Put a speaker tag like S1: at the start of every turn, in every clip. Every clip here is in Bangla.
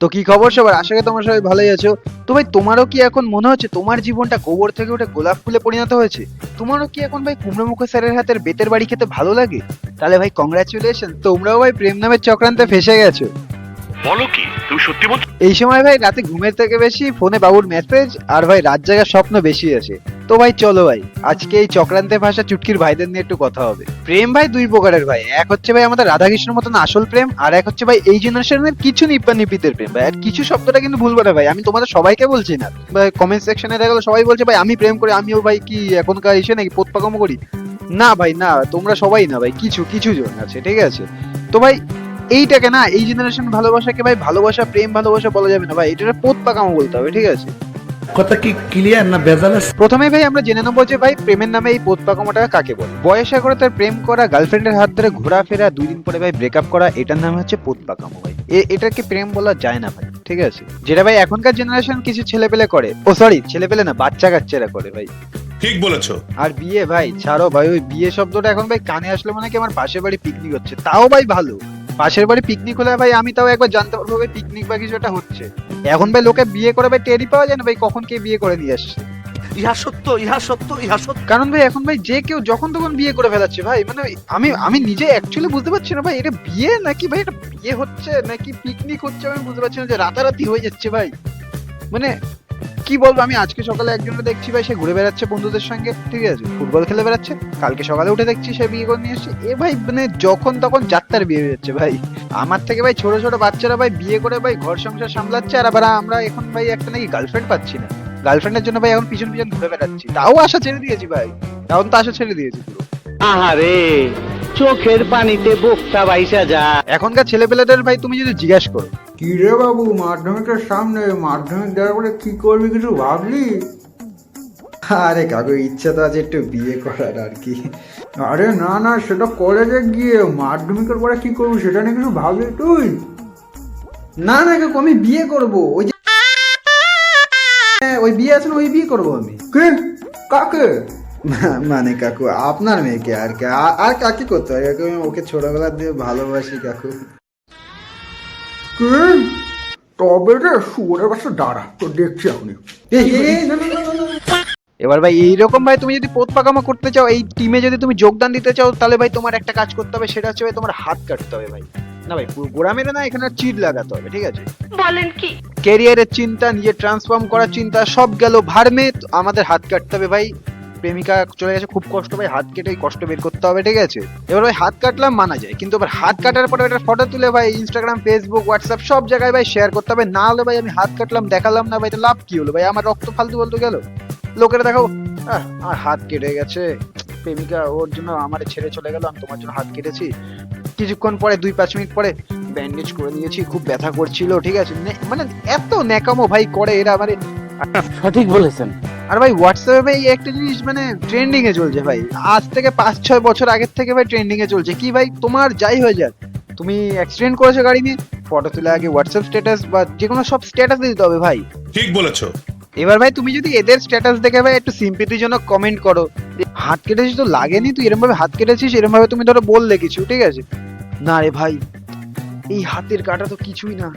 S1: তো কি খবর সবার, আশা করি তোমরা সবাই ভালোই আছো। তো ভাই তোমারও কি এখন মনে হচ্ছে তোমার জীবনটা গোবর থেকে উঠে গোলাপ ফুলে পরিণত হয়েছে? তোমারও কি এখন ভাই কুমড়োমুখ স্যারের হাতের বেতের বাড়ি খেতে ভালো লাগে? তাহলে ভাই কংগ্রাচুলেশন, তোমরাও ভাই প্রেম নামের চক্রান্তে ফেসে গেছো।
S2: বলো কি তুমি সত্যি বলছো?
S1: এই সময় ভাই রাতে ঘুমের থেকে বেশি ফোনে বাবুর মেসেজ আর ভাই রাত জাগার স্বপ্ন বেশি আসে। তো ভাই চলো ভাই আজকে এই চক্রান্তে ভাষা চুটকির ভাইদের নিয়ে একটু কথা হবে। প্রেম ভাই দুই প্রকারের ভাই, এক হচ্ছে ভাই আমাদের রাধাকৃষ্ণের মতন আসল প্রেম, আর এক হচ্ছে ভাই এই জেনারেশনের কিছু নিব্বানিপিতের প্রেম ভাই। আর কিছু শব্দটা কিন্তু ভুলবো না ভাই, আমি তোমাদের সবাইকে বলছি না ভাই। কমেন্ট সেকশনে দেখা গেলো সবাই বলছে ভাই আমি প্রেম করি, আমিও ভাই কি এখনকার এসে নাকি পোতপাকামো করি। না ভাই না, তোমরা সবাই না ভাই, কিছু কিছু জন আছে, ঠিক আছে? তো ভাই এইটাকে না, এই জেনারেশন ভালোবাসাকে ভাই ভালোবাসা প্রেম ভালোবাসা বলা যাবে না ভাই, এটা পোত পাকামো বলতে হবে, ঠিক আছে?
S3: কথা কি ক্লিয়ার না ভেজাল আছে?
S1: প্রথমে ভাই আমরা জেনে নেবো যে ভাই প্রেমের নামে এই পোত পাকামোটা কাকে বলে। বয়সে করে তার প্রেম করা, গার্লফ্রেন্ডের হাত ধরে ঘোরাফেরা, 2 দিন পরে ভাই ব্রেকআপ করা, এটার নাম হচ্ছে পোত পাকামো ভাই। এটাকে প্রেম বলা যায় না ভাই, ঠিক আছে? যেটা ভাই এখনকার জেনারেশন কিছু ছেলেপেলে করে, ও সরি ছেলেপেলে না, বাচ্চা কাচ্চারা করে ভাই।
S2: ঠিক বলেছো।
S1: আর বিয়ে ভাই ছাড়ো ভাই, ওই বিয়ে শব্দটা এখন ভাই কানে আসলে মনে হয় কি আমার পাশের বাড়ি পিকনিক হচ্ছে, তাও ভাই ভালো। পাশের বাড়ি পিকনিক হলে ভাই আমি তাও একবার জানতে পারবো ভাই পিকনিক বা কিছু একটা হচ্ছে। এখন ভাই লোকে বিয়ে করে ভাই টেরই পাওয়া যায় না ভাই কখন কে বিয়ে করে নিয়ে আসছে।
S3: ইহা সত্য, ইহা সত্য, ইহা সত্য।
S1: কারণ ভাই এখন ভাই যে কেউ যখন তখন বিয়ে করে ফেলাচ্ছে ভাই, মানে আমি আমি নিজে অ্যাকচুয়ালি বুঝতে পারছি না ভাই এটা বিয়ে নাকি ভাই এটা বিয়ে হচ্ছে নাকি পিকনিক হচ্ছে, আমি বুঝতে পারছি না, যে রাতারাতি হয়ে যাচ্ছে ভাই। মানে কি বলবো, আমি আজকে সকালে একজনকে দেখছি ভাই সে ঘুরে বেড়াচ্ছে বন্ধুদের সঙ্গে, ঠিক আছে, ফুটবল খেলে বেড়াচ্ছে। কালকে সকালে উঠে দেখছি সে বিয়ে করে নিয়ে এসছে। এ ভাই মানে যখন তখন যাত্রার বিয়ে হয়ে যাচ্ছে ভাই। আমার থেকে ভাই ছোট ছোট বাচ্চারা ভাই বিয়ে করে ভাই ঘর সংসার সামলাচ্ছে, আর আবার আমরা এখন ভাই একটা নাকি গার্লফ্রেন্ড পাচ্ছি না। গার্লফ্রেন্ডের জন্য ভাই এখন পিছন পিছন ঘুরে বেড়াচ্ছি, তাও আশা ছেড়ে দিয়েছি ভাই, এখন তো আশা ছেড়ে দিয়েছি পুরো।
S4: আহারে, চোখের পানিতে বোকটা বাইসা যা।
S1: এখনকার ছেলেপেলেদের ভাই তুমি যদি জিজ্ঞেস করো
S5: কি রে বাবু, মাধ্যমিকের সামনে মাধ্যমিক দেওয়ার পরে কি করবি কিছু ভাবলি? আরে কাকু ইচ্ছা তো আছে একটু বিয়ে করার আর কি। আরে না না, সেটা কলেজে গিয়ে, মাধ্যমিকের পরে কি করবি সেটা নিয়ে কিছু ভাবলি তুই? না না কাকু, আমি বিয়ে করব, ওই যে ওই বিয়ে আছে না, ওই বিয়ে করবো আমি। কে? কাকে? মানে কাকু আপনার মেয়েকে আর কি, আর কাকে করতে হয় কাকু, আমি ওকে ছোটবেলা দিয়ে ভালোবাসি কাকু। কে? তবে রে শুয়োরের বাচ্চা দাঁড়া, তো দেখছি আপনি। না, না, না, না, না।
S1: এবার ভাই এইরকম ভাই তুমি যদি পোত পাকামো করতে চাও, এই টিমে যদি তুমি যোগদান দিতে চাও, তাহলে ভাই তোমার একটা কাজ করতে হবে, সেটা হচ্ছে ভাই তোমার হাত কাটতে হবে ভাই। না ভাই পুরো গোড়া মেরে না, এখানে চিট লাগাতে হবে, ঠিক আছে?
S6: বলেন কি?
S1: ক্যারিয়ারের চিন্তা, নিজের ট্রান্সফর্ম করার চিন্তা সব গেল ভার্মে, আমাদের হাত কাটতে হবে ভাই। প্রেমিকা চলে গেছে, খুব কষ্ট ভাই, হাত কেটে এই কষ্ট বের করতে হবে, ঠিক আছে? এবার ভাই হাত কাটলাম মানা যায়, কিন্তু এবার হাত কাটার পরে একটা ফটো তুলে ভাই ইনস্টাগ্রাম ফেসবুক হোয়াটসঅ্যাপ সব জায়গায় ভাই শেয়ার করতে হবে। না হলে ভাই আমি হাত কাটলাম দেখালাম না ভাই, তো লাভ কি হলো ভাই? আমার রক্ত ফালতু বলতে গেল, লোকেরা দেখাও আমার হাত কেটে গেছে, প্রেমিকা ওর জন্য আমার ছেড়ে চলে গেল, আমি তোমার জন্য হাত কেটেছি। কিছুক্ষণ পরে 2-5 মিনিট পরে ব্যান্ডেজ করে নিয়েছি, খুব ব্যথা করছিল, ঠিক আছে? মানে এত ন্যাকামো ভাই করে এরা মানে।
S4: সঠিক বলেছেন।
S1: আর ভাই হোয়াটসঅ্যাপে ভাই একটা জিনিস মানে ট্রেন্ডিং এ চলছে ভাই, আজ থেকে 5-6 বছর আগের থেকে ভাই ট্রেন্ডিং এ চলছে কি ভাই, তোমার যাই হয়ে যাক, তুমি অ্যাক্সিডেন্ট করেছো গাড়ি নিয়ে, ফটো তুলে আগে হোয়াটসঅ্যাপ স্ট্যাটাস বা যে কোনো সব স্ট্যাটাস দিতে হবে ভাই।
S2: ঠিক বলেছো।
S1: এবার ভাই তুমি যদি এদের স্ট্যাটাস দেখে ভাই একটু সিম্পিতিজনক কমেন্ট করো, যে হাত কেটেছিস তো লাগেনি, তুই এরকম ভাবে হাত কেটেছিস, এরকম ভাবে তুমি ধরো বললে কিছু, ঠিক আছে? না রে ভাই, এই হাতের কাটা তো কিছুই না,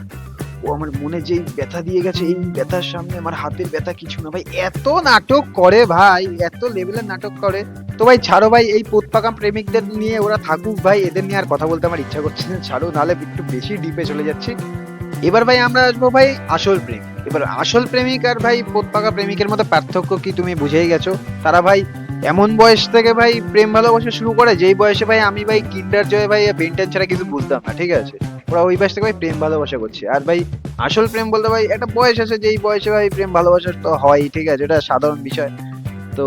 S1: ও আমার মনে যেই ব্যথা দিয়ে গেছে, এই ব্যথার সামনে আমার হাতের ব্যথা কিছু না ভাই। এত নাটক করে ভাই, এত লেভেলের নাটক করে। তো ভাই ছাড়ো ভাই, এই পোতপাকাম প্রেমিকদের নিয়ে ওরা থাকুক ভাই, এদের নিয়ে আর কথা বলতে আমার ইচ্ছা করছে না, ছাড়ো, নাহলে একটু বেশি ডিপে চলে যাচ্ছি। এবার ভাই আমরা আসবো ভাই আসল প্রেম। এবার আসল প্রেমিক আর ভাই পোতপাকা প্রেমিকের মধ্যে পার্থক্য কি তুমি বুঝেই গেছো। তারা ভাই এমন বয়স থেকে ভাই প্রেম ভালোবাসা শুরু করে যেই বয়সে ভাই আমি ভাই কিন্ডার জয় ভাই বেন্টেন ছাড়া কিছু বুঝতাম না, ঠিক আছে? ওরা ওই বয়স থেকে ভাই প্রেম ভালোবাসা করছে। আর ভাই আসল প্রেম বলতে ভাই একটা বয়স আছে, যেই বয়সে ভাই প্রেম ভালোবাসা তো হয়, ঠিক আছে, এটা সাধারণ বিষয়। তো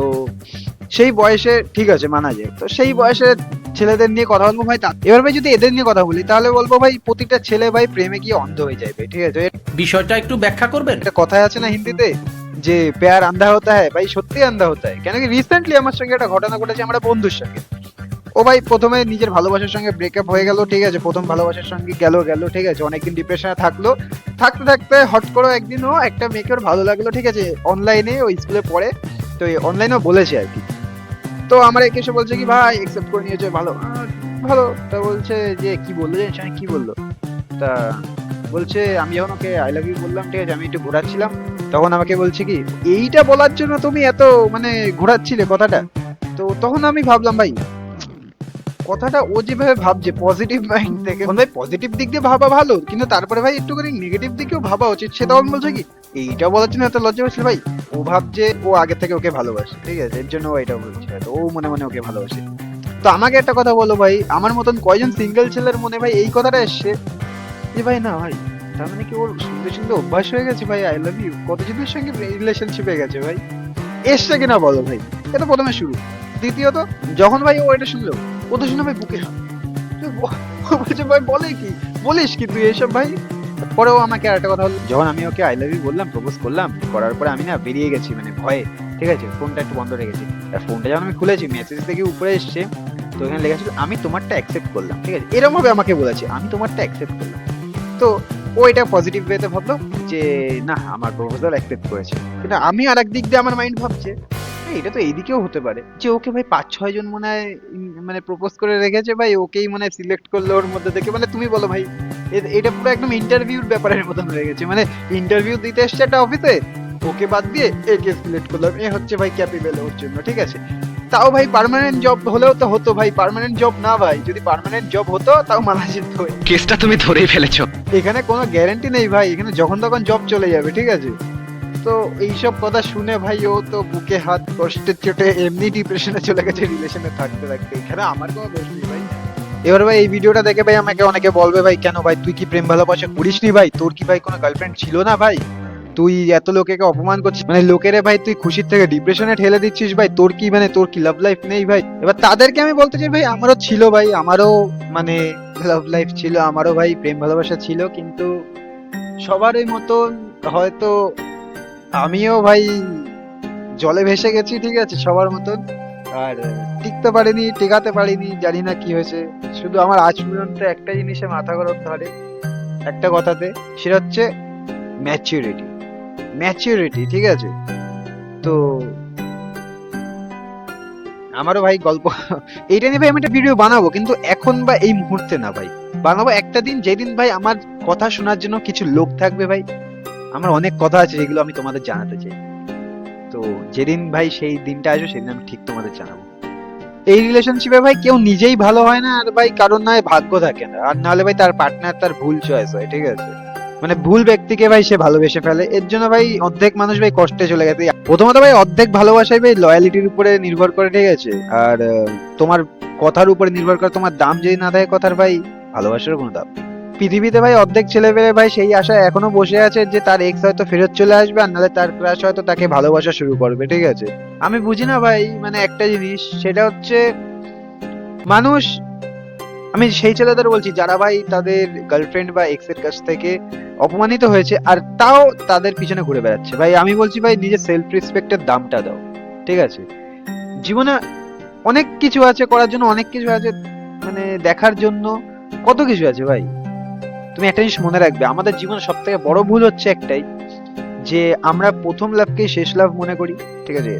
S1: সেই বয়সে ঠিক আছে মানা যায়, তো সেই বয়সে ছেলেদের নিয়ে কথা বলবো ভাই। এবার ভাই যদি এদের নিয়ে কথা বলি তাহলে বলবো ভাই প্রতিটা ছেলে ভাই প্রেমে গিয়ে অন্ধ হয়ে যায় ভাই, ঠিক আছে?
S3: বিষয়টা একটু ব্যাখ্যা করবেন?
S1: একটা কথাই আছে না হিন্দিতে, যে প্যার আন্ধা হতা হ্যায়, ভাই সত্যি আন্ধা হতা হ্যায়। কেন কি রিসেন্টলি আমার সঙ্গে একটা ঘটনা ঘটেছে আমার বন্ধুর সঙ্গে। ও ভাই প্রথমে নিজের ভালোবাসার সঙ্গে ব্রেকআপ হয়ে গেল, ঠিক আছে, প্রথম ভালোবাসার সঙ্গে গেল, ঠিক আছে, অনেকদিন ডিপ্রেশনে থাকলো, থাকতে থাকতে হট করে একদিন ও একটা মেয়েকে ওর ভালো লাগলো, ঠিক আছে, অনলাইনে, ওই স্কুলে পড়ে, তো অনলাইনেও বলেছে আর কি। তো আমার একে এসে বলছে কি ভাই একসেপ্ট করে নিয়েছে, ভালো ভালো। তা বলছে যে কি বললো জানিস, আমি কি বললো, তা বলছে আমি যখন ওকে আই লাভ ইউ বললাম, ঠিক আছে, আমি একটু ঘোরাচ্ছিলাম, তখন আমাকে বলছে কি এইটা বলার জন্য তুমি এত মানে ঘোরাচ্ছিলে কথাটা। তো তখন আমি ভাবলাম ভাই কথাটা ও যেভাবে ভাবছে পজিটিভ মাইন্ড থেকে, ভাই পজিটিভ দিক দিয়ে ভাবা ভালো, কিন্তু তারপরে ভাই একটু করে নেগেটিভ দিকেও ভাবা উচিত। সে তখন বলছে কি এইটা বলার জন্য এত লজ্জা পাচ্ছিল। ভাই ও ভাবছে ও আগে থেকে ওকে ভালোবাসে, ঠিক আছে, এর জন্য ও এটা বলছে, হয়তো ও মনে মনে ওকে ভালোবাসে। তো আমাকে একটা কথা বলো ভাই, আমার মতন কয়জন সিঙ্গেল ছেলের মনে ভাই এই কথাটা এসছে যে ভাই না ভাই তার মানে কি ওর সুন্দর সুন্দর অভ্যাস হয়ে গেছে ভাই আই লাভ ইউ, কতজনের সঙ্গে রিলেশনশিপে গেছে ভাই, এসছে কিনা বলো ভাই। এটা প্রথমে শুরু। দ্বিতীয়ত যখন ভাই ও এটা শুনলো, ও তো শুনে ভাই বুকে হাত। ও বলছে ভাই বলে কি বলিস কি তুই এসব ভাই। পরেও আমাকে আরেকটা কথা হলো, যখন আমি ওকে আই লাভ ইউ বললাম, প্রপোজ করলাম, করার পরে আমি না বেরিয়ে গেছি মানে ভয়ে, ঠিক আছে, ফোনটা একটু বন্ধ রেখেছি। আর ফোনটা যখন আমি খুলেছি মেসেজ থেকে উপরে এসছে, তো এখানে লেখা ছিল আমি তোমারটা অ্যাকসেপ্ট করলাম, ঠিক আছে, এরকম ভাবে আমাকে বলেছে আমি তোমারটা অ্যাকসেপ্ট করলাম। তো ও এটা পজিটিভ ওয়েতে ভাবলো যে না আমার প্রপোজাল অ্যাকসেপ্ট করেছে, কিন্তু আমি আর এক দিক দিয়ে আমার মাইন্ড ভাবছে এটা তো এইদিকেও হতে পারে যে ওকে ভাই 5-6 জন মনে হয় মানে প্রপোজ করে রেখেছে ভাই, ওকেই মনে হয় সিলেক্ট করলো ওর মধ্যে থেকে। মানে তুমি বলো ভাই এটা পুরো একদম ইন্টারভিউর ব্যাপারের মতন হয়ে গেছে, মানে ইন্টারভিউ দিতে এসছে একটা অফিসে, ওকে বাদ দিয়ে একে সিলেক্ট করলাম, এ হচ্ছে ভাই ক্যাপেবল ওর জন্য, ঠিক আছে। তাও ভাই পার্মানেন্ট জব হলেও তো হতো ভাই, পার্মানেন্ট জব না ভাই, যদি পার্মানেন্ট জব হতো তাও মানা যেত।
S3: কেসটা তুমি ধরেই ফেলেছো।
S1: এখানে কোনো গ্যারান্টি নেই ভাই, এখানে যখন তখন জব চলে যাবে, ঠিক আছে। তো এইসব কথা শুনে ভাই ও তো বুকে হাত, কষ্টের চোটে এমনি ডিপ্রেশনে চলে গেছে রিলেশনে থাকতে থাকতে। এখানে আমার কোনো দোষ নেই ভাই। এবার ভাই এই ভিডিওটা দেখে ভাই আমাকে অনেকে বলবে ভাই কেন ভাই তুই কি প্রেম ভালোবাসা করিসনি ভাই, তোর কি ভাই কোনো গার্লফ্রেন্ড ছিল না ভাই, তুই এত লোকেকে অপমান করছিস, মানে লোকেরে ভাই তুই খুশির থেকে ডিপ্রেশনে ঠেলে দিচ্ছিস ভাই, তোর কি মানে তোর কি লাভ লাইফ নেই ভাই। এবার তাদেরকে আমি বলতে চাই ভাই আমারও ছিল ভাই, আমারও মানে লাভ লাইফ ছিল, আমারও ভাই প্রেম ভালোবাসা ছিল, কিন্তু সবারই মতন হয়তো আমিও ভাই জলে ভেসে গেছি, ঠিক আছে, সবার মতন। আর টিকতে পারিনি, টেকাতে পারিনি, জানি না কি হয়েছে। শুধু আমার আজ পর্যন্ত একটা জিনিসে মাথা গরম ধরে একটা কথাতে, সেটা হচ্ছে ম্যাচিউরিটি। ম্যাচিউরিটি, ঠিক আছে। তো আমারও ভাই গল্প এইটা নিয়ে ভাই আমি একটা ভিডিও বানাবো, কিন্তু এখন বা এই মুহূর্তে না ভাই, বানাবো একটা দিন যেদিন ভাই আমার কথা শোনার জন্য কিছু লোক থাকবে ভাই। আমার অনেক কথা আছে যেগুলো আমি তোমাদের জানাতে চাই, তো যেদিন ভাই সেই দিনটা আসবে সেদিন আমি ঠিক তোমাদের জানাবো। এই রিলেশনশিপে ভাই কেউ নিজেই ভালো হয় না, আর ভাই কারণ নয় ভাগ্য থাকে না, আর নাহলে ভাই তার পার্টনার তার ভুল চয়েস হয়, ঠিক আছে, মানে ভুল ব্যক্তিকে ভাই সে ভালোবেসে ফেলে। এর জন্য ভাই অর্ধেক মানুষ ভাই কষ্টে চলে গেছে। প্রথমত ভাই অর্ধেক ভালোবাসাই ভাই লয়ালিটির উপরে নির্ভর করে, ঠিক আছে, আর তোমার কথার উপরে নির্ভর করে। তোমার দাম যদি না থাকে কথার ভাই, ভালোবাসার কোনো দাম নেই। পৃথিবীতে ভাই অর্ধেক ছেলে পেলে ভাই সেই আশায় এখনো বসে আছে যে তার এক্স হয়তো ফেরত চলে আসবে, আর নাহলে তার ক্রাশ হয়তো তাকে ভালোবাসা শুরু করবে, ঠিক আছে। আমি বুঝি না ভাই মানে একটা জিনিস, সেটা হচ্ছে মানুষ, আমি সেই ছেলেদের বলছি যারা ভাই তাদের গার্লফ্রেন্ড বা এক্স এর কাছ থেকে অপমানিত হয়েছে আর তাও তাদের পিছনে ঘুরে বেড়াচ্ছে। ভাই আমি বলছি ভাই নিজের সেলফ রেসপেক্টের দামটা দাও, ঠিক আছে। জীবনে অনেক কিছু আছে করার জন্য, অনেক কিছু আছে মানে দেখার জন্য, কত কিছু আছে ভাই। তুমি একটা জিনিস মনে রাখবে, আমাদের জীবনে সব থেকে বড় ভুল হচ্ছে একটাই, যে আমরা প্রথম লাভকেই শেষ লাভ মনে করি, ঠিক আছে।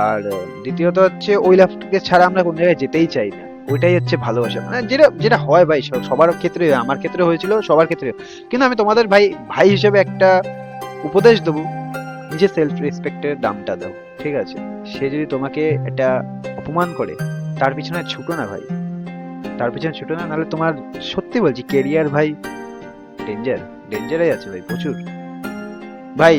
S1: আর দ্বিতীয়ত হচ্ছে ওই লাভকে ছাড়া আমরা কোন জায়গায় যেতেই চাই না, ওইটাই হচ্ছে ভালোবাসা। মানে যেটা যেটা হয় ভাই সবার ক্ষেত্রে, আমার ক্ষেত্রে হয়েছিল, সবার ক্ষেত্রে। কিন্তু আমি তোমাদের ভাই ভাই হিসেবে একটা উপদেশ দেবো, নিজের সেলফ রেসপেক্টের দামটা দাও, ঠিক আছে। সে যদি তোমাকে এটা অপমান করে তার পিছনে ছুটো না ভাই, তার পিছনে ছুটো না, নাহলে তোমার সত্যি বলছি কেরিয়ার ভাই ডেঞ্জারে আছে ভাই প্রচুর। ভাই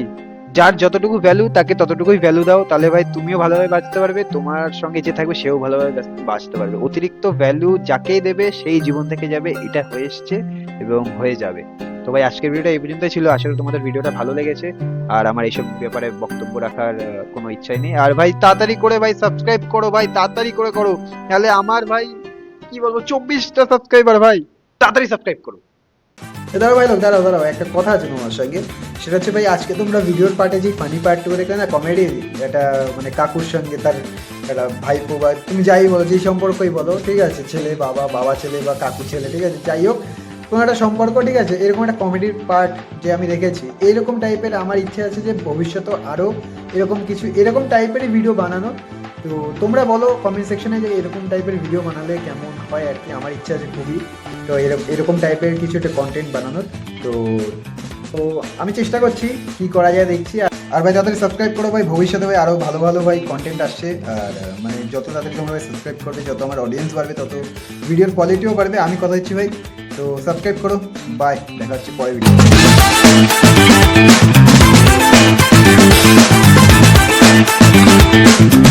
S1: যার যতটুকু ভ্যালু তাকে ততটুকুই ভ্যালু দাও, তাহলে ভাই তুমিও ভালোভাবে বাঁচতে পারবে, তোমার সঙ্গে যে থাকবে সেও ভালোভাবে বাঁচতে পারবে। অতিরিক্ত ভ্যালু যাকেই দেবে সেই জীবন থেকে যাবে, এটা হয়ে এসছে এবং হয়ে যাবে। তো ভাই আজকের ভিডিওটা এই পর্যন্তই ছিল, আশা করি তোমাদের ভিডিওটা ভালো লেগেছে। আর আমার এইসব ব্যাপারে বক্তব্য রাখার কোনো ইচ্ছাই নেই। আর ভাই তাড়াতাড়ি করে ভাই সাবস্ক্রাইব করো ভাই, তাড়াতাড়ি করে করো, তাহলে আমার ভাই কি বলবো 24টা সাবস্ক্রাইবার ভাই, তাড়াতাড়ি সাবস্ক্রাইব করো।
S5: দাঁড়াও ভাই লোক, দাঁড়াও একটা কথা আছে তোমার সঙ্গে। সেটা হচ্ছে ভাই আজকে তোমরা ভিডিওর পার্টে যে ফানি পার্টটুকু দেখলে না, কমেডি, এটা মানে কাকুর সঙ্গে তার একটা ভাইপো বা তুমি যাই বলো, যেই সম্পর্কই বলো, ঠিক আছে, ছেলে বাবা, বাবা ছেলে বা কাকু ছেলে, ঠিক আছে, যাই হোক কোনো একটা সম্পর্ক, ঠিক আছে, এরকম একটা কমেডির পার্ট যে আমি রেখেছি, এইরকম টাইপের আমার ইচ্ছে আছে যে ভবিষ্যতে আরও এরকম কিছু এরকম টাইপেরই ভিডিও বানানো। তো তোমরা বলো কমেন্ট সেকশনে যে এরকম টাইপের ভিডিও বানালে কেমন হয় আর কি, আমার ইচ্ছা আছে খুবই। তো এরকম টাইপের কিছু একটা কন্টেন্ট বানানোর। তো তো আমি চেষ্টা করছি কি করা যায় দেখছি। আর ভাই তাড়াতাড়ি সাবস্ক্রাইব করো ভাই, ভবিষ্যতে ভাই আরও ভালো ভালো ভাই কন্টেন্ট আসছে। আর মানে যত তাড়াতাড়ি তোমরা ভাই সাবস্ক্রাইব করবে, যত আমার অডিয়েন্স বাড়বে তত ভিডিওর কোয়ালিটিও বাড়বে। আমি কথা দিচ্ছি ভাই, তো সাবস্ক্রাইব করো। বাই, দেখা হচ্ছে পরের ভিডিও।